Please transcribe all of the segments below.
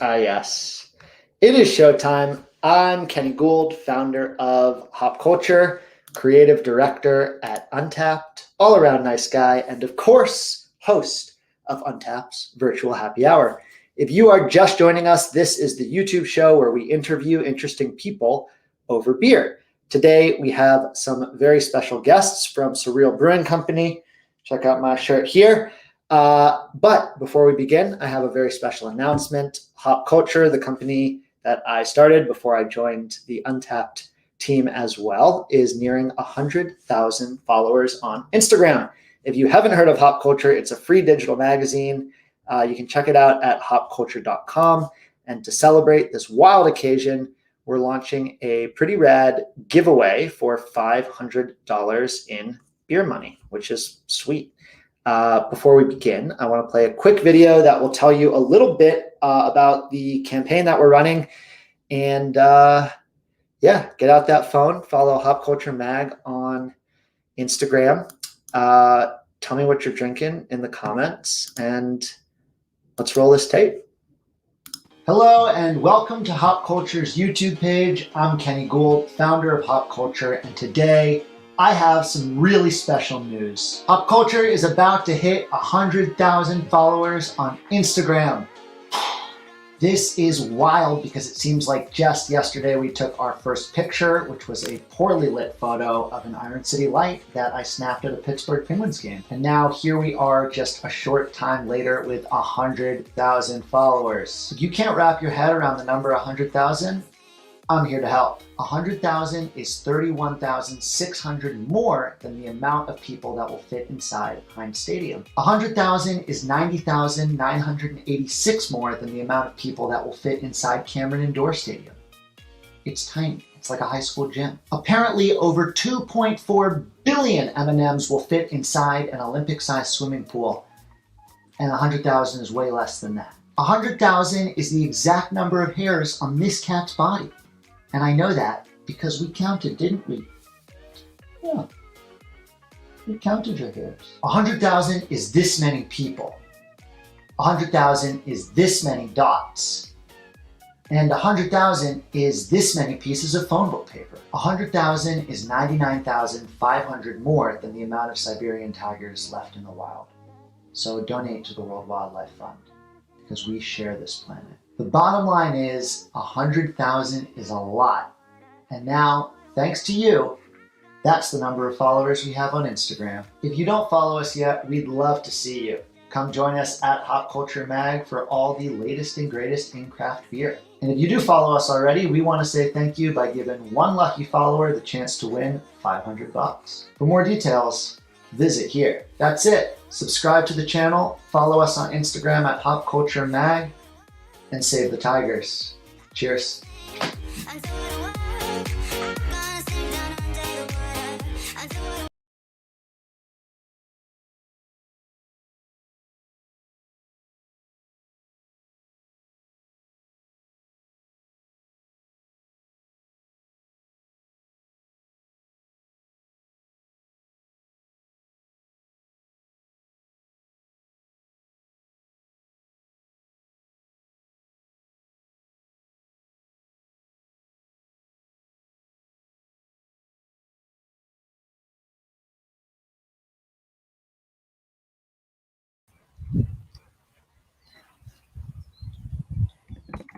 Yes. It is showtime. I'm Kenny Gould, founder of Hop Culture, creative director at Untapped, all around nice guy, and of course, host of Untapped's Virtual Happy Hour. If you are just joining us, this is the YouTube show where we interview interesting people over beer. Today, we have some very special guests from Surreal Brewing Company. Check out my shirt here. But before we begin, I have a very special announcement. Hop Culture, the company that I started before I joined the Untapped team as well, is nearing 100,000 followers on Instagram. If you haven't heard of Hop Culture, it's a free digital magazine. You can check it out at hopculture.com. And to celebrate this wild occasion, we're launching a pretty rad giveaway for $500 in beer money, which is sweet. Before we begin, I want to play a quick video that will tell you a little bit about the campaign that we're running. And get out that phone, follow Hop Culture Mag on Instagram. Tell me what you're drinking in the comments, and let's roll this tape. Hello and welcome to Hop Culture's YouTube page. I'm Kenny Gould, founder of Hop Culture, and today I have some really special news. Hop Culture is about to hit 100,000 followers on Instagram. This is wild because it seems like just yesterday we took our first picture, which was a poorly lit photo of an Iron City light that I snapped at a Pittsburgh Penguins game. And now here we are just a short time later with 100,000 followers. If you can't wrap your head around the number 100,000, I'm here to help. 100,000 is 31,600 more than the amount of people that will fit inside Heinz Stadium. 100,000 is 90,986 more than the amount of people that will fit inside Cameron Indoor Stadium. It's tiny. It's like a high school gym. Apparently, over 2.4 billion M&Ms will fit inside an Olympic-sized swimming pool, and 100,000 is way less than that. 100,000 is the exact number of hairs on this cat's body. And I know that because we counted, didn't we? Yeah, we counted your hairs. 100,000 is this many people. 100,000 is this many dots. And 100,000 is this many pieces of phone book paper. 100,000 is 99,500 more than the amount of Siberian tigers left in the wild. So donate to the World Wildlife Fund because we share this planet. The bottom line is 100,000 is a lot. And now, thanks to you, that's the number of followers we have on Instagram. If you don't follow us yet, we'd love to see you. Come join us at Hop Culture Mag for all the latest and greatest in craft beer. And if you do follow us already, we want to say thank you by giving one lucky follower the chance to win $500. For more details, visit here. That's it. Subscribe to the channel, follow us on Instagram at Hop Culture Mag, and save the tigers. Cheers.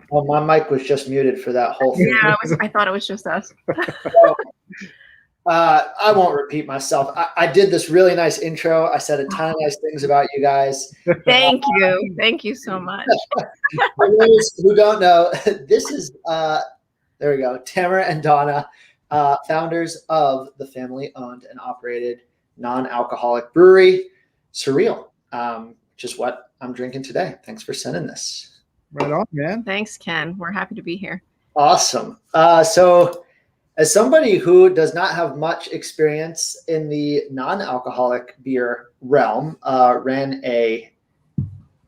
Well, my mic was just muted for that whole thing. Yeah, I thought it was just us. I won't repeat myself. I did this really nice intro. I said a ton of nice things about you guys. Thank you. Thank you so much. For those who don't know, this is, there we go, Tammer and Donna, founders of the family-owned and operated non-alcoholic brewery, Surreal, which is what I'm drinking today. Thanks for sending this. Right on, man. Thanks, Ken. We're happy to be here. Awesome. So as somebody who does not have much experience in the non-alcoholic beer realm, ran a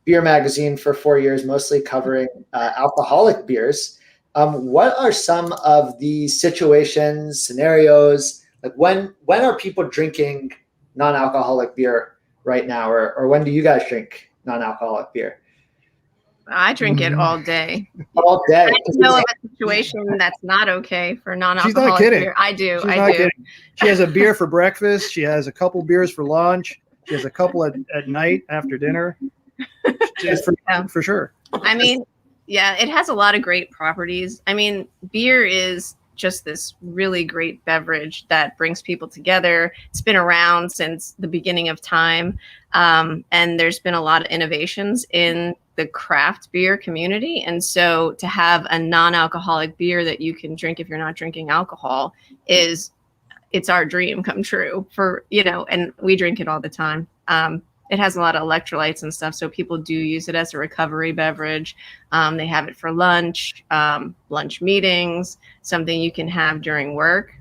beer magazine for 4 years, mostly covering alcoholic beers. What are some of the situations, scenarios, like when are people drinking non-alcoholic beer right now, or when do you guys drink non-alcoholic beer? I drink it all day. All day. I know of a situation that's not okay for She's not non-alcoholic kidding. beer. I do. She's I not do. kidding. She has a beer for breakfast. She has a couple beers for lunch. She has a couple at night after dinner. For sure. I mean, yeah, it has a lot of great properties. I mean, beer is just this really great beverage that brings people together. It's been around since the beginning of time. And there's been a lot of innovations in the craft beer community. And so to have a non-alcoholic beer that you can drink if you're not drinking alcohol it's our dream come true for, and we drink it all the time. It has a lot of electrolytes and stuff, so people do use it as a recovery beverage. They have it for lunch, lunch meetings, something you can have during work.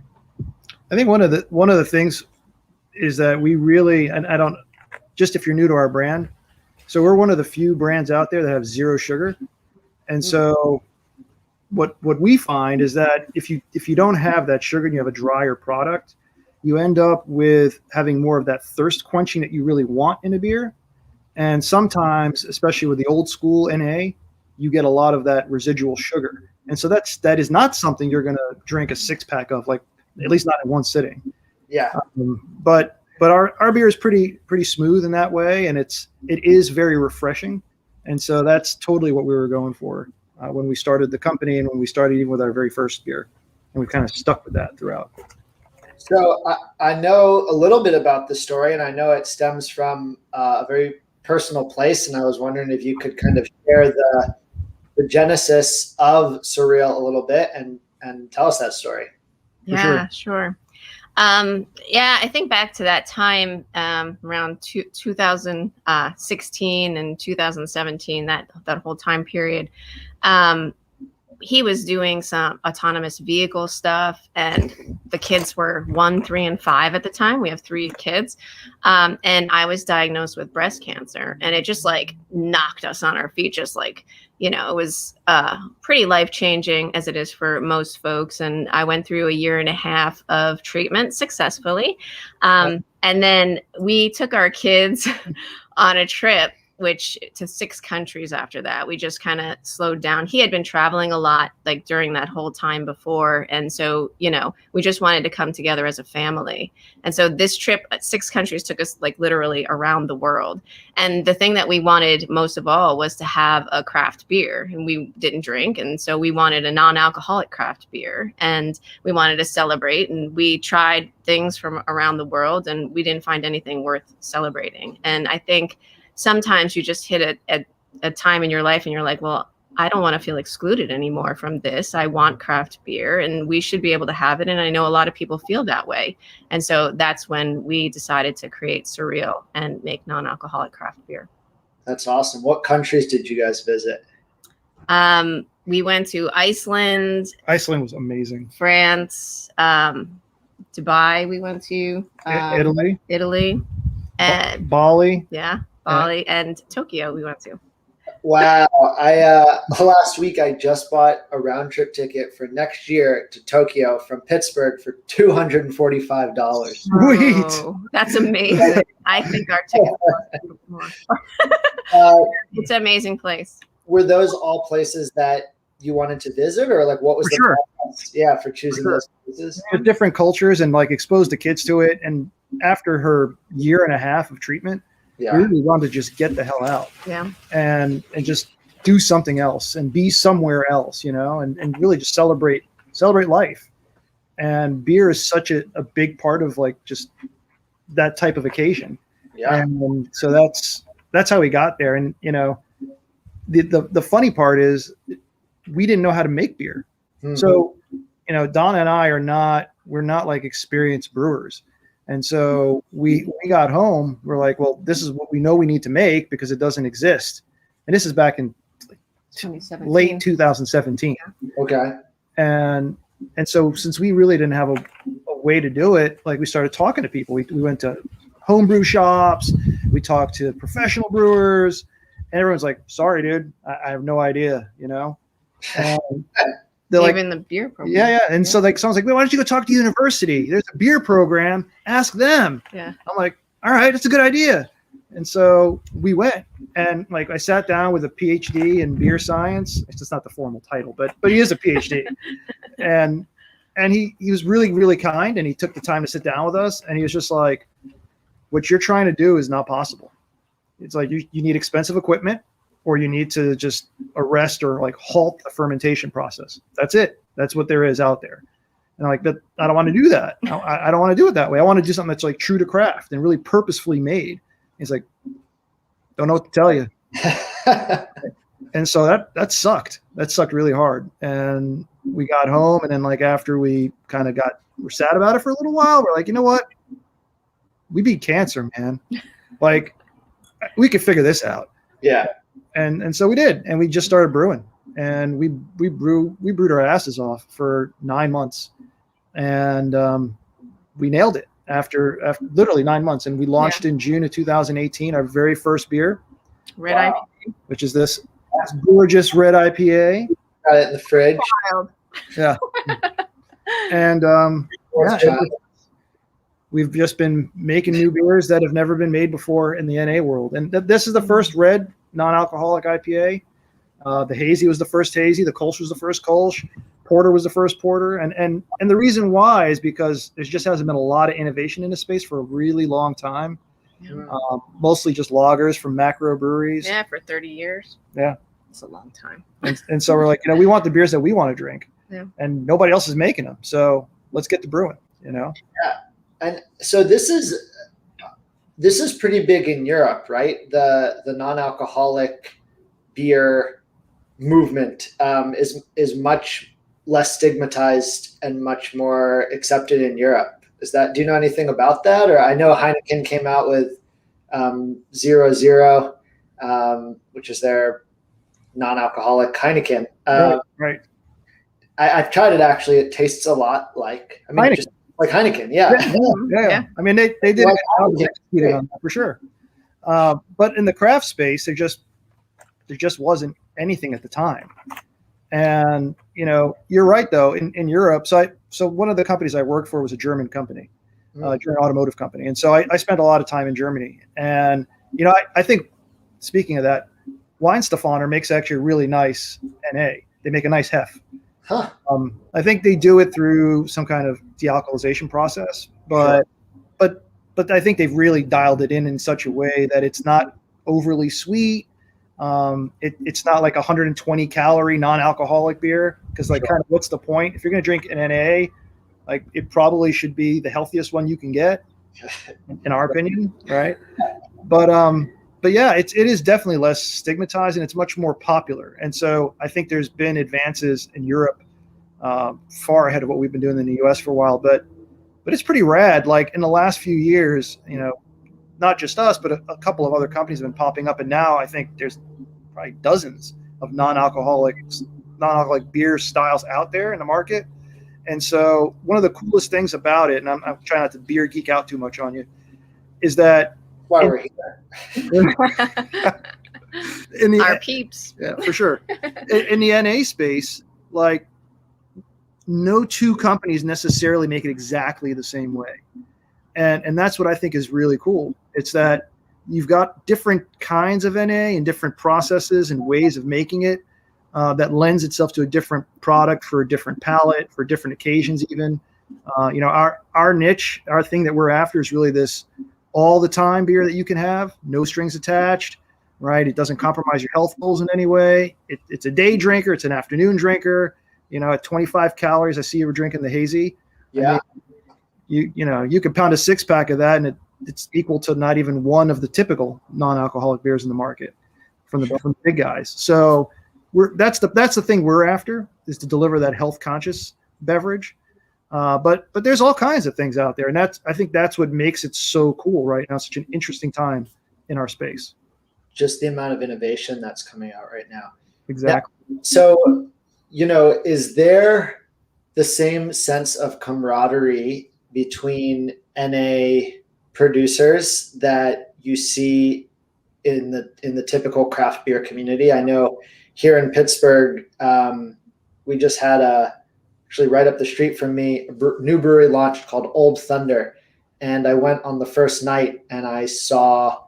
I think one of the things is that we really, and I don't, just if you're new to our brand, so we're one of the few brands out there that have zero sugar, and so what we find is that if you don't have that sugar and you have a drier product, you end up with having more of that thirst quenching that you really want in a beer. And sometimes, especially with the old school NA, you get a lot of that residual sugar. And so that is not something you're going to drink a 6-pack of, like, at least not in one sitting. Yeah. But our beer is pretty smooth in that way. And it is very refreshing. And so that's totally what we were going for when we started the company and when we started even with our very first beer. And we've kind of stuck with that throughout. So I know a little bit about the story, and I know it stems from a very personal place. And I was wondering if you could kind of share the genesis of Surreal a little bit and tell us that story. Yeah, sure. I think back to that time around 2016 and 2017, that whole time period. He was doing some autonomous vehicle stuff, and the kids were 1, 3, and 5 at the time. We have 3 kids. And I was diagnosed with breast cancer, and it just like knocked us on our feet. Just like, it was pretty life-changing, as it is for most folks. And I went through a 1.5 years of treatment successfully. And then we took our kids on a trip to 6 countries after that. We just kind of slowed down. He had been traveling a lot, like during that whole time before. And so, we just wanted to come together as a family. And so this trip at 6 countries took us like literally around the world. And the thing that we wanted most of all was to have a craft beer, and we didn't drink. And so we wanted a non-alcoholic craft beer, and we wanted to celebrate. And we tried things from around the world, and we didn't find anything worth celebrating. And I think sometimes you just hit a time in your life and you're like, well, I don't want to feel excluded anymore from this. I want craft beer, and we should be able to have it. And I know a lot of people feel that way. And so that's when we decided to create Surreal and make non-alcoholic craft beer. That's awesome. What countries did you guys visit? We went to Iceland. Iceland was amazing. France, Dubai. We went to Italy, and Bali. Yeah. Bali and Tokyo we went to. Wow. Last week I just bought a round trip ticket for next year to Tokyo from Pittsburgh for $245. Sweet. Oh, that's amazing. I think our tickets are more. It's an amazing place. Were those all places that you wanted to visit, or like what was the process? Yeah, for choosing those places? Different cultures, and like expose the kids to it. And after her 1.5 years of treatment, we really wanted to just get the hell out. Yeah. And just do something else and be somewhere else, and really just celebrate life. And beer is such a big part of like just that type of occasion. Yeah. And so that's how we got there. And, the funny part is we didn't know how to make beer. Mm-hmm. So, Donna and I we're not like experienced brewers. And so we got home, we're like, well, this is what we know we need to make because it doesn't exist. And this is back in late 2017. Okay. And so since we really didn't have a way to do it, like we started talking to people. We went to homebrew shops, we talked to professional brewers, and everyone's like, sorry, dude, I have no idea, And even the beer program. Yeah. And so like someone's like, well, why don't you go talk to the university? There's a beer program. Ask them. Yeah. I'm like, all right, it's a good idea. And so we went, and like I sat down with a PhD in beer science. It's just not the formal title, but he is a PhD. and he was really, really kind, and he took the time to sit down with us, and he was just like, what you're trying to do is not possible. It's like you need expensive equipment, or you need to just arrest or like halt the fermentation process. That's it. That's what there is out there. And I'm like, but I don't want to do that. I don't want to do it that way. I want to do something that's like true to craft and really purposefully made. He's like, don't know what to tell you. And so that sucked. That sucked really hard. And we got home, and then like after we kind of we're sad about it for a little while, we're like, you know what? We beat cancer, man. Like, we could figure this out. Yeah. And so we did, and we just started brewing, and we brewed our asses off for 9 months, and we nailed it after literally 9 months. And we launched in June of 2018 our very first beer, Red IPA. which is this gorgeous red IPA. Got it in the fridge. Wild. Yeah. And we've just been making new beers that have never been made before in the NA world. And this is the first red non-alcoholic IPA. The hazy was the first hazy. The Kolsch was the first Kolsch. Porter was the first porter. And the reason why is because there just hasn't been a lot of innovation in this space for a really long time. Mostly just lagers from macro breweries. Yeah, for 30 years. Yeah. It's a long time. And so we're like, we want the beers that we want to drink. Yeah. And nobody else is making them. So let's get to brewing, Yeah. And so this is pretty big in Europe, right? The non-alcoholic beer movement is much less stigmatized and much more accepted in Europe. Do you know anything about that? Or I know Heineken came out with 0.0, which is their non-alcoholic Heineken. Right. I've tried it actually. It tastes a lot like Heineken. Just like Heineken. Yeah. Yeah. I mean, they did Like on that for sure. But in the craft space, there just wasn't anything at the time. And you're right though. In Europe, so one of the companies I worked for was a German company, German automotive company, and so I spent a lot of time in Germany. And I think, speaking of that, Weinstefaner makes actually a really nice NA. They make a nice hef. Huh. I think they do it through some kind of dealcoholization process, but I think they've really dialed it in such a way that it's not overly sweet. It's not like 120 calorie non-alcoholic beer, because kind of what's the point if you're going to drink an NA? Like, it probably should be the healthiest one you can get, in our opinion, right? But yeah, it is definitely less stigmatized, and it's much more popular. And so I think there's been advances in Europe far ahead of what we've been doing in the U.S. for a while. But it's pretty rad. Like, in the last few years, not just us, but a couple of other companies have been popping up. And now I think there's probably dozens of non-alcoholic beer styles out there in the market. And so one of the coolest things about it, and I'm trying not to beer geek out too much on you, is that Why we're here. Our peeps. Yeah, for sure. In the NA space, like, no two companies necessarily make it exactly the same way. And that's what I think is really cool. It's that you've got different kinds of NA and different processes and ways of making it that lends itself to a different product for a different palate, for different occasions even. Our niche, our thing that we're after is really this all the time beer that you can have, no strings attached, right? It doesn't compromise your health goals in any way. It's a day drinker. It's an afternoon drinker. At 25 calories, I see you were drinking the hazy. Yeah. I mean, you could pound a 6-pack of that, and it's equal to not even one of the typical non-alcoholic beers in the market from the big guys. So that's the thing we're after, is to deliver that health conscious beverage. But there's all kinds of things out there, and I think that's what makes it so cool right now. Such an interesting time in our space. Just the amount of innovation that's coming out right now. Exactly. Now, so, is there the same sense of camaraderie between NA producers that you see in the typical craft beer community? I know here in Pittsburgh, we just had actually right up the street from me, a new brewery launched called Old Thunder. And I went on the first night and I saw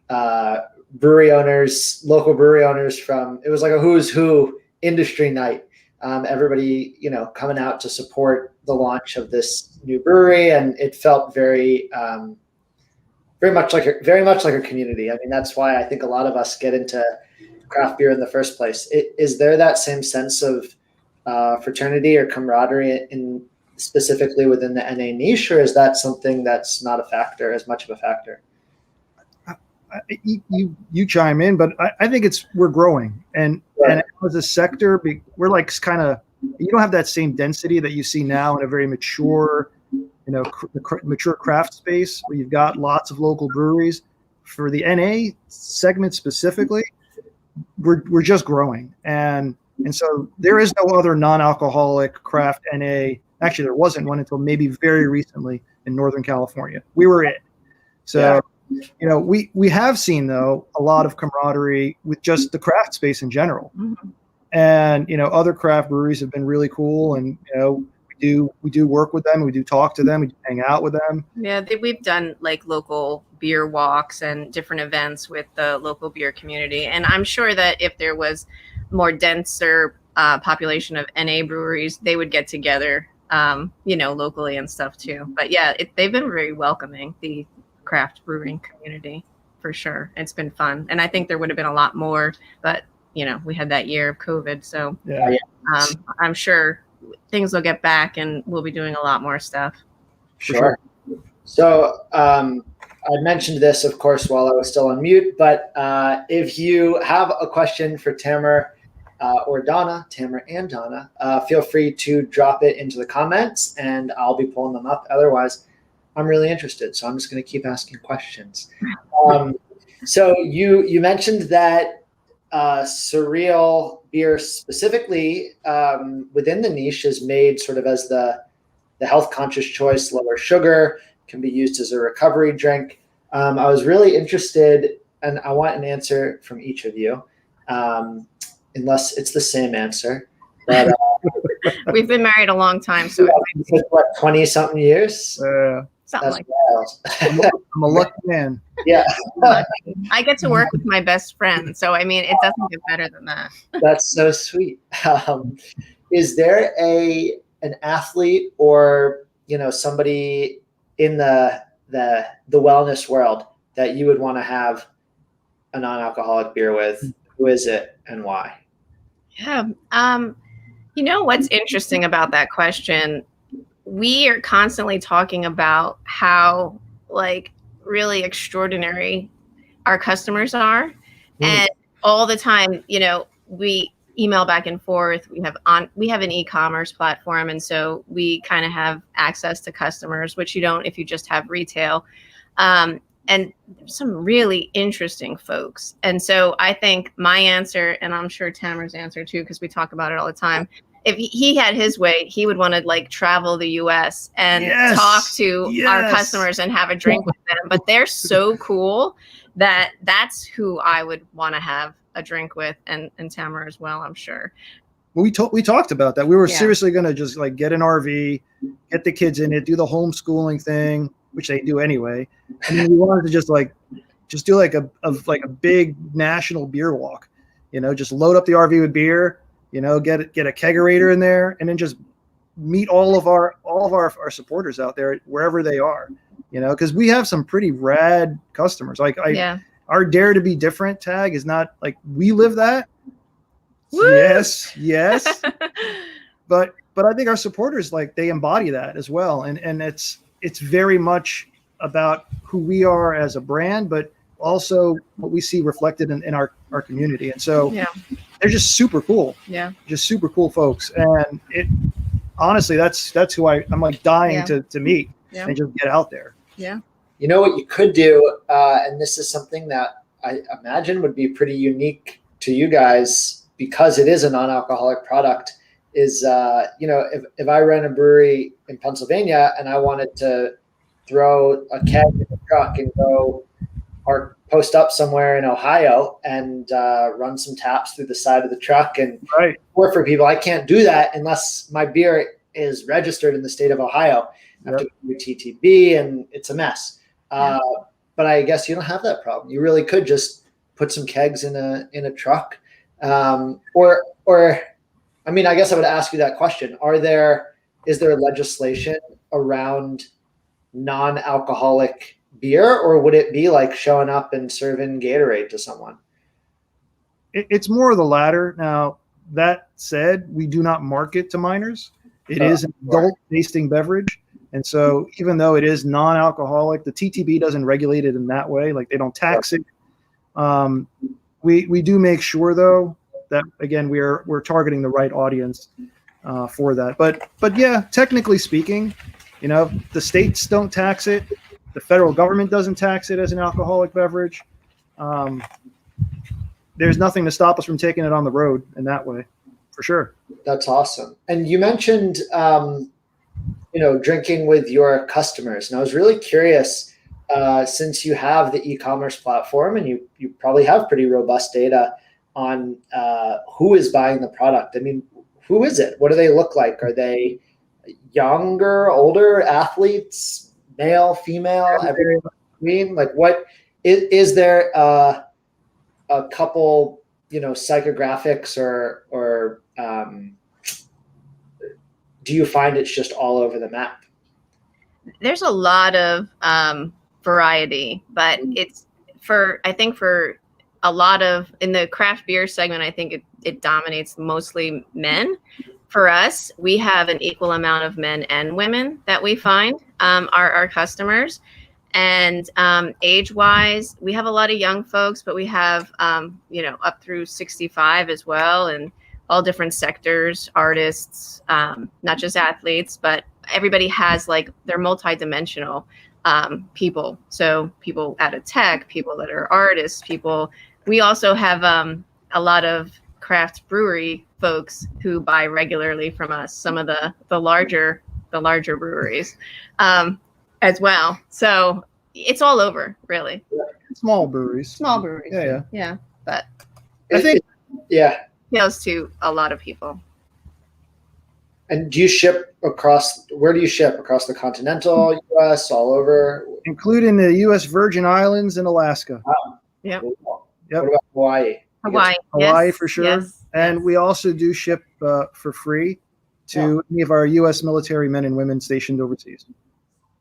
brewery owners, local brewery owners it was like a who's who industry night. Everybody, coming out to support the launch of this new brewery, and it felt very much like a community. I mean, that's why I think a lot of us get into craft beer in the first place. Is there that same sense of fraternity or camaraderie specifically within the NA niche, or is that something that's not as much of a factor? You chime in, but I think we're growing, and as a sector, we're like kind of, you don't have that same density that you see now in a very mature, mature craft space where you've got lots of local breweries. For the NA segment specifically, we're just growing, and so there is no other non-alcoholic craft NA. Actually, there wasn't one until maybe very recently in Northern California. We were it. So. Yeah. We have seen, though, a lot of camaraderie with just the craft space in general. Mm-hmm. And, other craft breweries have been really cool. And, we do work with them. We do talk to them. We do hang out with them. Yeah, we've done like local beer walks and different events with the local beer community. And I'm sure that if there was more denser population of NA breweries, they would get together, locally and stuff, too. But, yeah, they've been very welcoming, the craft brewing community, for sure. It's been fun, and I think there would have been a lot more, but we had that year of COVID, so I'm sure things will get back and we'll be doing a lot more stuff. Sure. So I mentioned this, of course, while I was still on mute, but if you have a question for Tammer or Donna, Tammer and Donna, feel free to drop it into the comments and I'll be pulling them up. Otherwise, I'm really interested, so I'm just going to keep asking questions. So you mentioned that Surreal Beer specifically within the niche is made sort of as the health conscious choice, lower sugar, can be used as a recovery drink. I was really interested, and I want an answer from each of you, unless it's the same answer. But, we've been married a long time, so what, 20-something years? Something like that. I'm a lucky man. Yeah. I get to work with my best friend, so I mean, it doesn't get better than that. That's so sweet. Is there an athlete or somebody in the wellness world that you would want to have a non-alcoholic beer with? Who is it and why? Yeah. What's interesting about that question? We are constantly talking about how really extraordinary our customers are. And all the time, we email back and forth. We have an e-commerce platform. And so we kind of have access to customers, which you don't if you just have retail. And some really interesting folks. And so I think my answer, and I'm sure Tammer's answer too, because we talk about it all the time, if he had his way, he would want to travel the US and talk to our customers and have a drink with them. But they're so cool that that's who I would want to have a drink with, and Tammer as well, I'm sure. Well, we talked about that. We were seriously going to just get an RV, get the kids in it, do the homeschooling thing, which they do anyway. And then we wanted to just do a big national beer walk, just load up the RV with beer, get a kegerator in there, and then just meet all of our supporters out there wherever they are, because we have some pretty rad customers. Our Dare to Be Different tag is not we live that. Woo! Yes. But I think our supporters, they embody that as well. And it's very much about who we are as a brand, but also what we see reflected in our community. And so they're just super cool. Yeah. Just super cool folks. And honestly, that's who I'm dying to meet and just get out there. Yeah. You know what you could do, and this is something that I imagine would be pretty unique to you guys because it is a non-alcoholic product, is, if I ran a brewery in Pennsylvania and I wanted to throw a keg in the truck and go or post up somewhere in Ohio and run some taps through the side of the truck and work for people, I can't do that unless my beer is registered in the state of Ohio. I have to do TTB, and it's a mess. but I guess you don't have that problem. You really could just put some kegs in a truck, or I mean, I guess I would ask you that question: is there legislation around non-alcoholic beer, or would it be like showing up and serving Gatorade to someone? It's more of the latter. Now, that said, we do not market to minors. It is an adult tasting beverage. And so even though it is non-alcoholic, the TTB doesn't regulate it in that way. Like, they don't tax it. We do make sure, though, that, again, we're targeting the right audience for that. But yeah, technically speaking, the states don't tax it. The federal government doesn't tax it as an alcoholic beverage. There's nothing to stop us from taking it on the road in that way, for sure. That's awesome. And you mentioned, drinking with your customers. And I was really curious, since you have the e-commerce platform and you probably have pretty robust data on who is buying the product. I mean, who is it? What do they look like? Are they younger, older athletes, male, female? Everyone? I mean, like, what is there? A couple, psychographics or do you find it's just all over the map? There's a lot of variety, but I think for a lot of, in the craft beer segment, I think it dominates mostly men. For us, we have an equal amount of men and women that we find are our customers. And age-wise, we have a lot of young folks, but we have, up through 65 as well, and all different sectors, artists, not just athletes, but everybody has, like, they're multidimensional people. So people out of tech, people that are artists, we also have a lot of craft brewery folks who buy regularly from us, some of the larger breweries. As well. So it's all over, really. Small breweries. Yeah. But I think, appeals to a lot of people. And do you ship where do you ship? Across the continental US, all over? Including the US Virgin Islands and Alaska. Wow. Yep. Yep. What about Hawaii? Hawaii, for sure. Yes. And we also do ship for free to any of our US military men and women stationed overseas.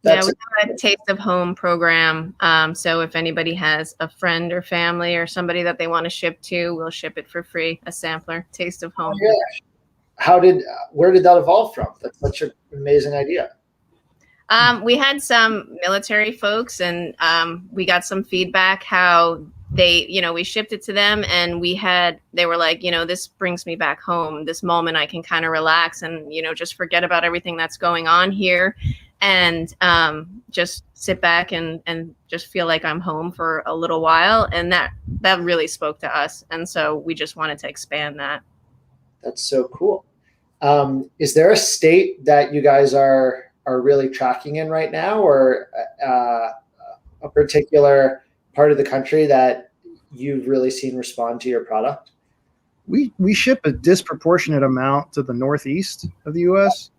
We have a Taste of Home program. So if anybody has a friend or family or somebody that they want to ship to, we'll ship it for free, a sampler, Taste of Home. Oh, yeah. Where did that evolve from? That's such an amazing idea. We had some military folks, and we got some feedback how they, we shipped it to them, and they were like, this brings me back home. This moment I can kind of relax and, just forget about everything that's going on here. And just sit back and just feel like I'm home for a little while. And that really spoke to us. And so we just wanted to expand that. That's so cool. Is there a state that you guys are really tracking in right now, or a particular part of the country that you've really seen respond to your product? We ship a disproportionate amount to the Northeast of the U.S.,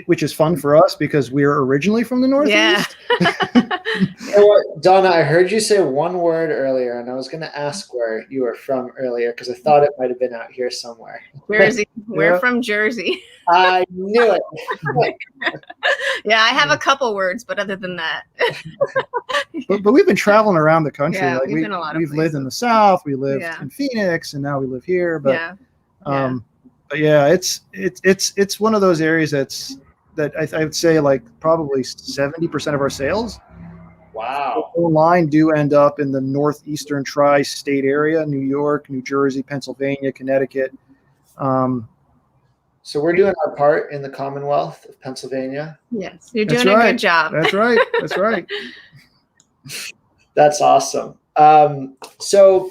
which is fun for us because we're originally from the Northeast. Yeah. Donna, I heard you say one word earlier, and I was going to ask where you were from earlier because I thought it might have been out here somewhere. Jersey. We're from Jersey. I knew it. Yeah, I have a couple words, but other than that. but we've been traveling around the country. Yeah, like we've been a lot of we've places. lived in the South, we lived in Phoenix, and now we live here. But but yeah, it's one of those areas that I would say like probably 70% of our sales. Wow. Online do end up in the northeastern tri-state area: New York, New Jersey, Pennsylvania, Connecticut. So we're doing our part in the Commonwealth of Pennsylvania. Yes, you're doing a good job. That's right. That's right. That's awesome. So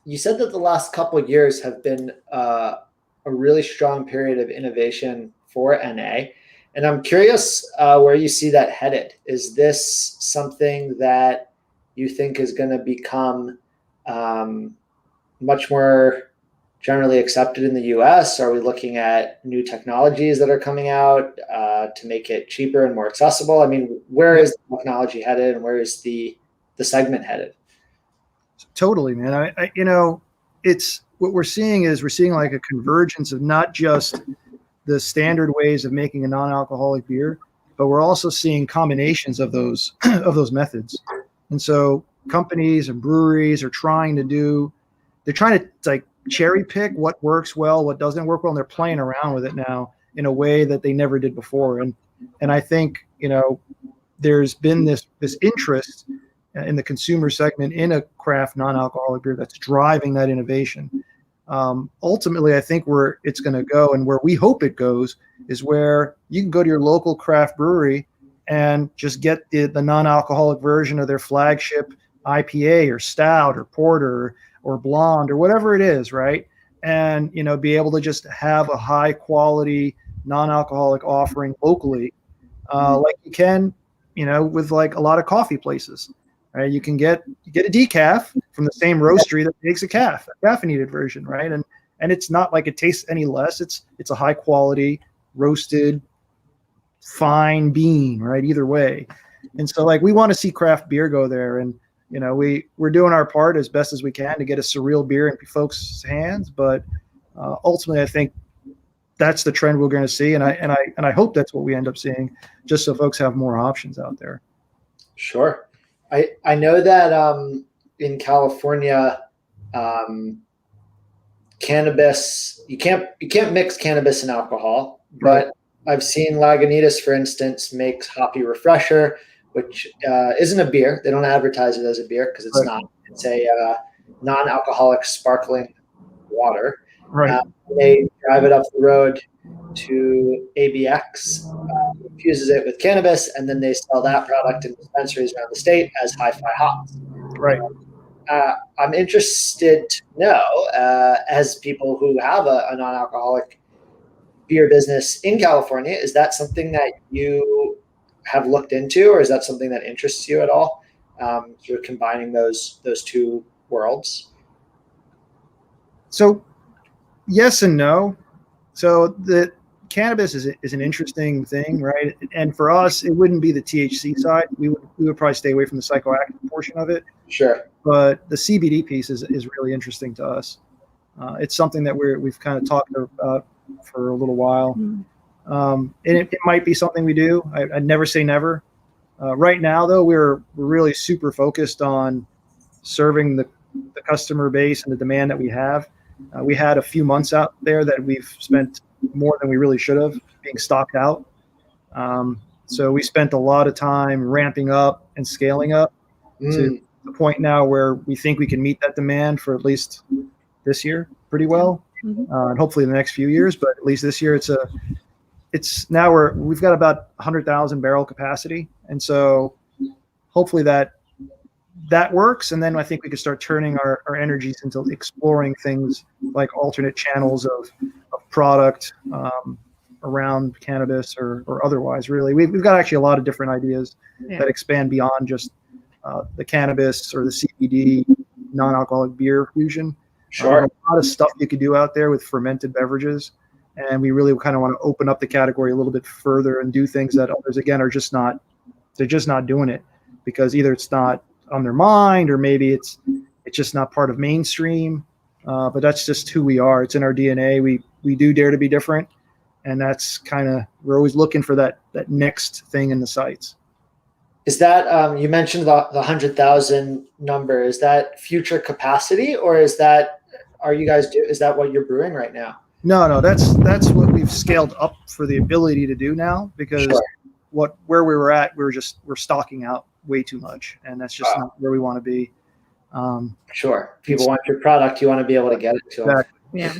you said that the last couple of years have been a really strong period of innovation for NA. And I'm curious where you see that headed. Is this something that you think is going to become much more generally accepted in the US? Are we looking at new technologies that are coming out to make it cheaper and more accessible? I mean, where is the technology headed, and where is the segment headed? Totally, man. It's what we're seeing like a convergence of not just the standard ways of making a non-alcoholic beer, but we're also seeing combinations of those of those methods. And so companies and breweries are trying to like cherry pick what works well, what doesn't work well, and they're playing around with it now in a way that they never did before. And I think, there's been this interest in the consumer segment in a craft non-alcoholic beer that's driving that innovation. Ultimately, I think where it's going to go, and where we hope it goes, is where you can go to your local craft brewery and just get the non-alcoholic version of their flagship IPA or stout or porter or blonde or whatever it is, right? And be able to just have a high quality non-alcoholic offering locally, like you can, with like a lot of coffee places. Right, you get a decaf from the same roastery that makes a caffeinated version, right? And it's not like it tastes any less. It's a high quality roasted fine bean, right? Either way. And so like we want to see craft beer go there, and we're doing our part as best as we can to get a Surreal Beer in folks' hands. But ultimately, I think that's the trend we're going to see, and I hope that's what we end up seeing, just so folks have more options out there. Sure. I know that in California, cannabis, you can't mix cannabis and alcohol, but right. I've seen Lagunitas, for instance, makes Hoppy Refresher, which isn't a beer. They don't advertise it as a beer because it's right. not. It's a non-alcoholic sparkling water. Right. They drive it up the road to ABX, infuses it with cannabis, and then they sell that product in dispensaries around the state as hi-fi hops. Right. I'm interested to know, as people who have a non-alcoholic beer business in California, is that something that you have looked into, or is that something that interests you at all? Sort of combining those two worlds. So, yes and no. So the cannabis is an interesting thing, right? And for us, it wouldn't be the THC side. We would probably stay away from the psychoactive portion of it. Sure. But the CBD piece is really interesting to us. It's something that we've kind of talked about for a little while. And it might be something we do. I'd never say never. Right now, though, we're really super focused on serving the customer base and the demand that we have. We had a few months out there that we've spent more than we really should have being stocked out. So we spent a lot of time ramping up and scaling up to the point now where we think we can meet that demand for at least this year pretty well, and hopefully the next few years. But at least this year, we've got about 100,000 barrel capacity, and so hopefully that works. And then I think we could start turning our energies into exploring things like alternate channels of product around cannabis or otherwise. Really, we've got actually a lot of different ideas that expand beyond just the cannabis or the CBD non-alcoholic beer fusion. Sure. A lot of stuff you could do out there with fermented beverages, and we really kind of want to open up the category a little bit further and do things that others again are just not doing it because either it's not on their mind, or maybe it's just not part of mainstream. But that's just who we are. It's in our DNA. We do dare to be different, and that's kind of, we're always looking for that next thing in the sights. Is that you mentioned the 100,000 number? Is that future capacity, or is that is that what you're brewing right now? No, that's what we've scaled up for the ability to do now, because where we were at, we're stocking out way too much, and that's just not where we want to be. Sure. People want your product. You want to be able to get it to them. Yeah.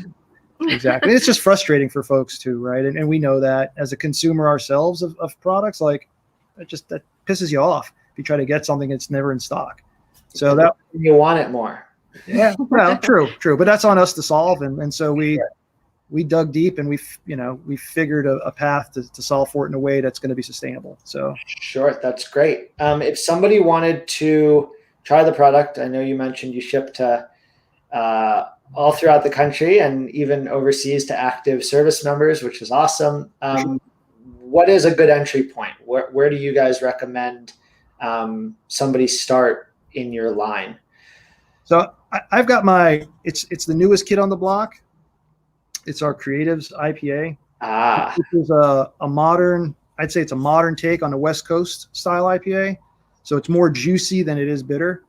Exactly. It's just frustrating for folks too, right? And we know that as a consumer ourselves of products, like that pisses you off if you try to get something that's never in stock. So that you want it more. Yeah. Well, true. But that's on us to solve. And so we dug deep, and we figured a path to solve for it in a way that's going to be sustainable. So sure. That's great. If somebody wanted to try the product, I know you mentioned you ship to all throughout the country and even overseas to active service members, which is awesome. What is a good entry point? Where do you guys recommend somebody start in your line? So I've got it's the newest kid on the block. It's our Creatives IPA. This is a modern, I'd say it's a modern take on the West Coast style IPA. So it's more juicy than it is bitter.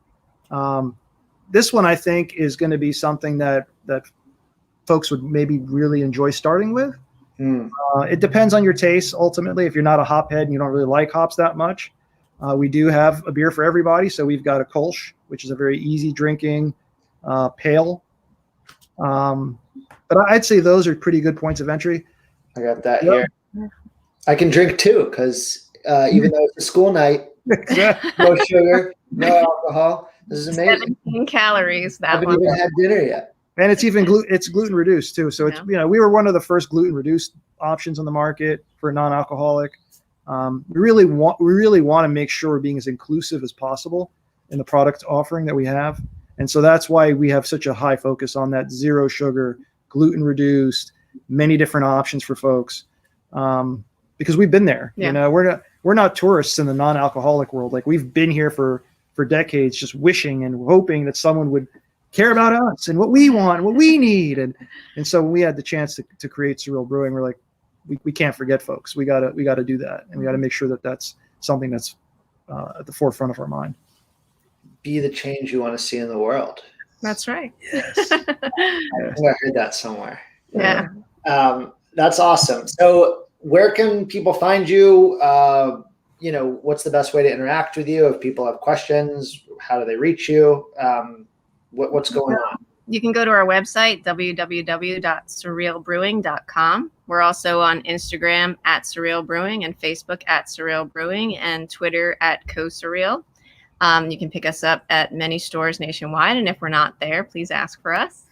This one I think is going to be something that folks would maybe really enjoy starting with. It depends on your taste. Ultimately, if you're not a hophead and you don't really like hops that much, we do have a beer for everybody. So we've got a Kolsch, which is a very easy drinking pale. But I'd say those are pretty good points of entry. I got that here. I can drink two because even though it's a school night, no sugar, no alcohol. This is amazing. 17 calories. I haven't even had dinner yet. And it's even it's gluten reduced too. So it's, we were one of the first gluten reduced options on the market for non-alcoholic. We really want to make sure we're being as inclusive as possible in the product offering that we have. And so that's why we have such a high focus on that zero sugar, gluten reduced, many different options for folks. Because we've been there, we're not tourists in the non-alcoholic world. Like we've been here for decades, just wishing and hoping that someone would care about us and what we want, and what we need. And so when we had the chance to create Surreal Brewing, we're like, we can't forget folks. We gotta do that. And we gotta make sure that that's something that's at the forefront of our mind. Be the change you want to see in the world. That's right. Yes. I heard that somewhere. Yeah. That's awesome. So where can people find you? What's the best way to interact with you? If people have questions, how do they reach you? What's going on? You can go to our website, www.surrealbrewing.com. We're also on Instagram at Surreal Brewing and Facebook at Surreal Brewing and Twitter at CoSurreal. You can pick us up at many stores nationwide. And if we're not there, please ask for us.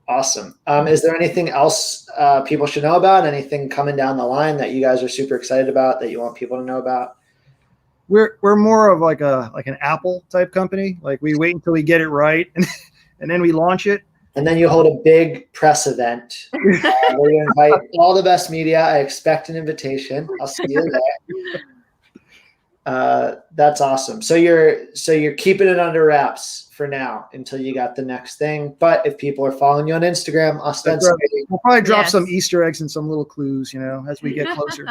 Awesome. Is there anything else people should know about? Anything coming down the line that you guys are super excited about that you want people to know about? We're more of like an Apple type company. Like we wait until we get it right and then we launch it. And then you hold a big press event where you invite all the best media. I expect an invitation. I'll see you there. That's awesome. So you're keeping it under wraps for now until you got the next thing. But if people are following you on Instagram, ostensibly, we'll probably drop some Easter eggs and some little clues, as we get closer.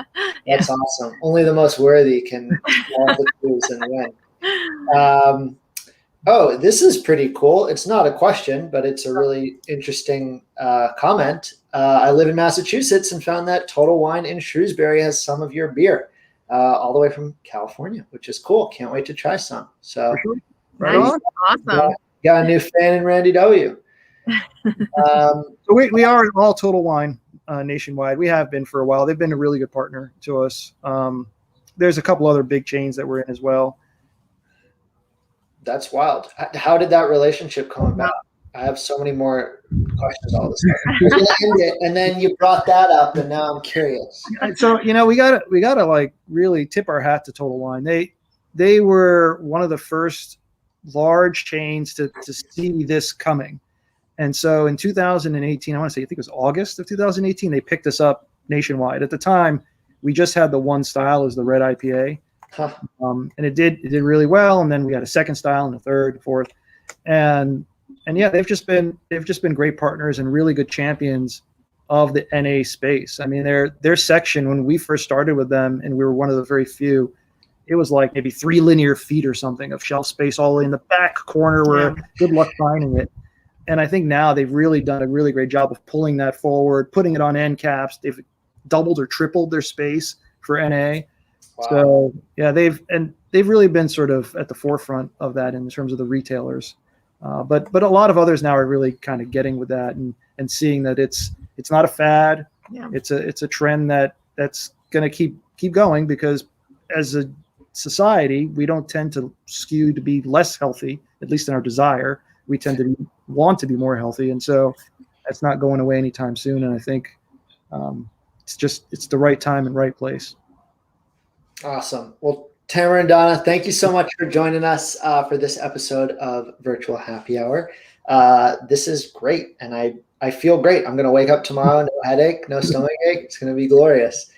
That's awesome. Only the most worthy can all the clues and win. This is pretty cool. It's not a question, but it's a really interesting comment. I live in Massachusetts and found that Total Wine in Shrewsbury has some of your beer. All the way from California, which is cool. Can't wait to try some. So, right on. Awesome. Got a new fan in Randy W. So we are all Total Wine nationwide. We have been for a while. They've been a really good partner to us. There's a couple other big chains that we're in as well. That's wild. How did that relationship come about? I have so many more questions all this time. And then you brought that up, and now I'm curious. So we gotta like really tip our hat to Total Wine. They were one of the first large chains to see this coming, and so in 2018, I think it was August of 2018, they picked us up nationwide. At the time, we just had the one style as the red IPA, and it did really well. And then we had a second style and a third, fourth, and they've just been great partners and really good champions of the NA space. I mean, their section, when we first started with them, and we were one of the very few, it was like maybe 3 linear feet or something of shelf space all in the back corner where good luck finding it. And I think now they've really done a really great job of pulling that forward, putting it on end caps. They've doubled or tripled their space for NA. Wow. So they've really been sort of at the forefront of that in terms of the retailers. But a lot of others now are really kind of getting with that and seeing that it's not a fad. Yeah. It's a trend that's going to keep going, because as a society, we don't tend to skew to be less healthy, at least in our desire. We tend to want to be more healthy. And so that's not going away anytime soon. And I think it's the right time and right place. Awesome. Well, Tammer and Donna, thank you so much for joining us for this episode of Virtual Happy Hour. This is great. And I feel great. I'm going to wake up tomorrow, no headache, no stomach ache. It's going to be glorious.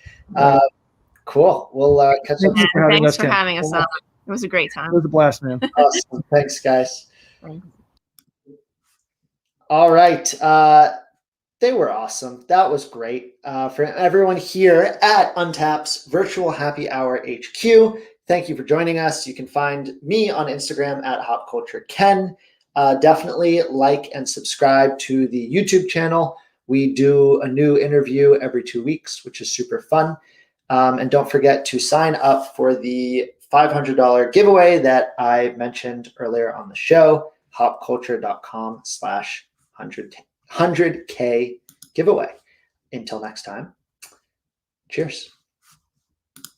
Cool. We'll catch up. Thanks for having us on. It was a great time. It was a blast, man. Awesome. Thanks, guys. Thanks. All right. They were awesome. That was great. For everyone here at Untapped's Virtual Happy Hour HQ, thank you for joining us. You can find me on Instagram at HopCultureKen. Definitely like and subscribe to the YouTube channel. We do a new interview every 2 weeks, which is super fun. And don't forget to sign up for the $500 giveaway that I mentioned earlier on the show, hopculture.com/100K giveaway. Until next time, cheers.